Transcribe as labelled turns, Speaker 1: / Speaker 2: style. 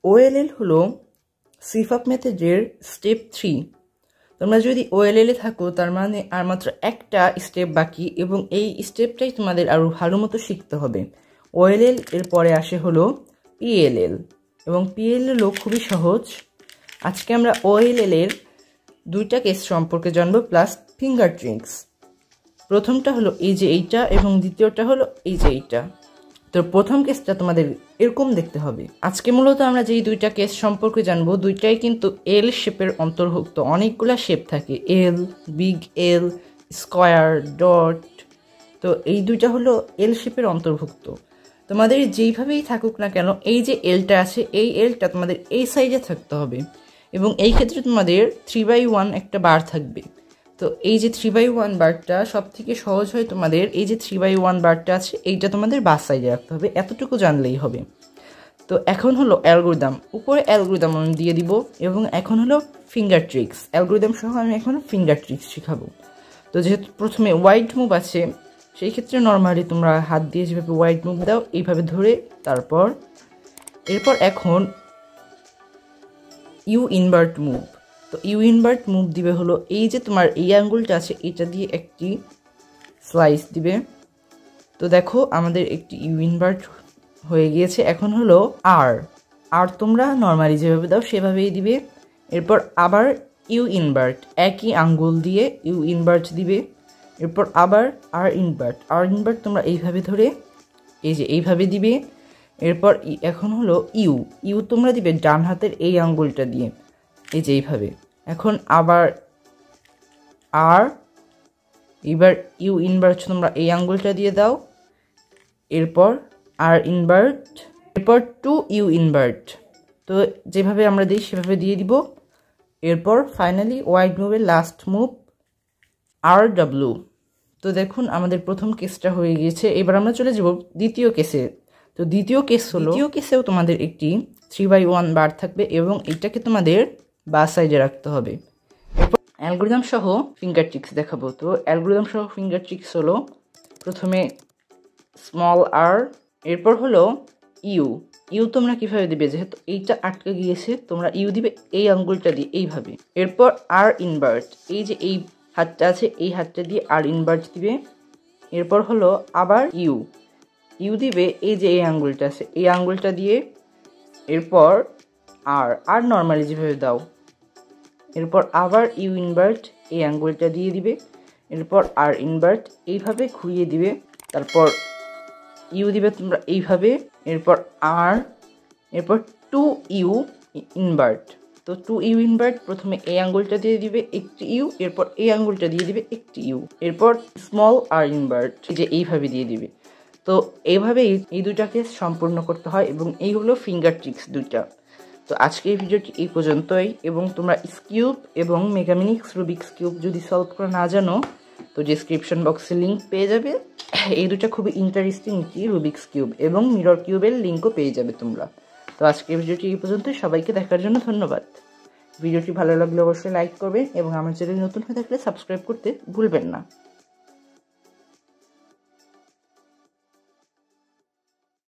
Speaker 1: OLL হলো সিফাপ মেথডের step 3। তোমরা যদি OLL এ থাকো তার মানে আর মাত্র একটা স্টেপ বাকি এবং এই স্টেপটাই তোমাদের আরও ভালো মতো শিখতে হবে। OLL এর পরে আসে হলো PLL এবং PLL ও খুবই সহজ। আজকে আমরা OLL এর দুইটা কেস সম্পর্কে জানবো প্লাস ফিঙ্গার ট্রিক্স। প্রথমটা হলো এই যে এইটা এবং দ্বিতীয়টা হলো এই যে এইটা। তো প্রথম কেসটা তোমাদের এরকম দেখতে হবে। আজকে মূলত আমরা যেই দুইটা কেস সম্পর্কে জানবো দুইটাই কিন্তু এল শেপের অন্তর্ভুক্ত। অনেকগুলা শেপ থাকে, এল, বিগ এল, স্কোয়ার, ডট। তো এই দুইটা হলো এল শেপের অন্তর্ভুক্ত। তোমাদের যেইভাবেই থাকুক না কেন এই যে এলটা আছে এই এলটা তোমাদের এই সাইডে থাকতে হবে এবং এই ক্ষেত্রে তোমাদের 3/1 একটা বার থাকবে। তো এই যে 3/1 বারটা সব থেকে সহজ হয় তোমাদের এই যে 3/1 বারটা আছে এইটা তোমাদের বাস সাইডে রাখতে হবে, এতটুকু জানলেই হবে। তো এখন হলো অ্যালগরিদম, উপরে অ্যালগরিদম আমি দিয়ে দিব এবং এখন হলো ফিঙ্গার ট্রিক্স। অ্যালগরিদম সহ আমি এখন ফিঙ্গার ট্রিক্স শেখাবো। তো যেহেতু প্রথমে ওয়াইড মুভ আছে সেই ক্ষেত্রে নর্মালি তোমরা হাত দিয়ে যেভাবে ওয়াইড মুভ দাও এইভাবে ধরে এরপর এখন ইউ ইনভার্ট মুভ। তো ইউ ইনভার্ট মুভ দিবে হলো এই যে তোমার এই আঙ্গুলটা আছে এটা দিয়ে একটি স্লাইস দিবে। তো দেখো আমাদের একটি ইউ ইনভার্ট হয়ে গিয়েছে। এখন হলো আর তোমরা নর্মালি যেভাবে দাও সেভাবেই দিবে। এরপর আবার ইউ ইনভার্ট, একই আঙ্গুল দিয়ে ইউ ইনভার্ট দিবে। এরপর আবার আর ইনভার্ট তোমরা এইভাবে ধরে এই যে এইভাবে দিবে। এরপর এখন হলো ইউ তোমরা দিবে ডান হাতের এই আঙ্গুলটা দিয়ে এই যে এইভাবে। এখন আবার এবার ইউ ইনভার্ট তোমরা এই আঙ্গুলটা দিয়ে দাও। এরপর আর ইনভার্ট, এরপর টু ইউ ইনভার্ট। তো যেভাবে আমরা দিই সেভাবে দিয়ে দিব। এরপর ফাইনালি ওয়াইড মুভের লাস্ট মুভ RW। তো দেখুন আমাদের প্রথম কেসটা হয়ে গিয়েছে। এবার আমরা চলে যাব দ্বিতীয় কেসে। তো দ্বিতীয় কেসেও তোমাদের একটি 3/1 বার থাকবে এবং এটাকে তোমাদের বাস সাইডে রাখতে হবে। এরপর অ্যালগরিদম সহ ফিঙ্গার ট্রিক্স দেখাবো। তো অ্যালগরিদম সহ ফিঙ্গার ট্রিক্স হলো প্রথমে স্মল আর, এরপর হলো ইউ তোমরা কিভাবে দিবে, যেহেতু এইটা আটকে গিয়েছে তোমরা ইউ দিবে এই আঙ্গুলটা দিয়ে এইভাবে। এরপর আর ইনভার্ট, এই যে এই হাতটা আছে এই হাতটা দিয়ে আর ইনভার্ট দিবে। এরপর হলো আবার ইউ দিবে এই যে এই আঙ্গুলটা আছে এই আঙ্গুলটা দিয়ে। এরপর আর নর্মালি যেভাবে দাও। এরপর আবার ইউ ইনভার্ট এই আঙ্গুলটা দিয়ে দিবে। এরপর আর ইনভার্ট এইভাবে ঘুরিয়ে দিবে। তারপর ইউ দিবে তোমরা এইভাবে। এরপর এরপর টু ইউ ইনভার্ট। তো টু ইউ ইনভার্ট প্রথমে এই আঙ্গুলটা দিয়ে দিবে একটি ইউ, এরপর এই আঙ্গুলটা দিয়ে দিবে একটি ইউ। এরপর স্মল আর ইনভার্ট যে এইভাবে দিয়ে দিবে। তো এইভাবেই এই দুইটাকে সম্পূর্ণ করতে হয় এবং এই হলো ফিঙ্গার ট্রিক্স দুইটা। তো আজকের ভিডিওটি এই পর্যন্তই এবং তোমরা কিউব এবং মেগামিনিক্স রুবিক্স কিউব যদি সলভ করা না জানো তো ডেসক্রিপশন বক্সে লিঙ্ক পেয়ে যাবে। এই দুটা খুবই ইন্টারেস্টিং একটি রুবিক্স কিউব এবং মিরর কিউবের লিঙ্কও পেয়ে যাবে তোমরা। তো আজকের ভিডিওটি এই পর্যন্ত, সবাইকে দেখার জন্য ধন্যবাদ। ভিডিওটি ভালো লাগলে অবশ্যই লাইক করবেন এবং আমার চ্যানেল নতুন হয়ে থাকলে সাবস্ক্রাইব করতে ভুলবেন না।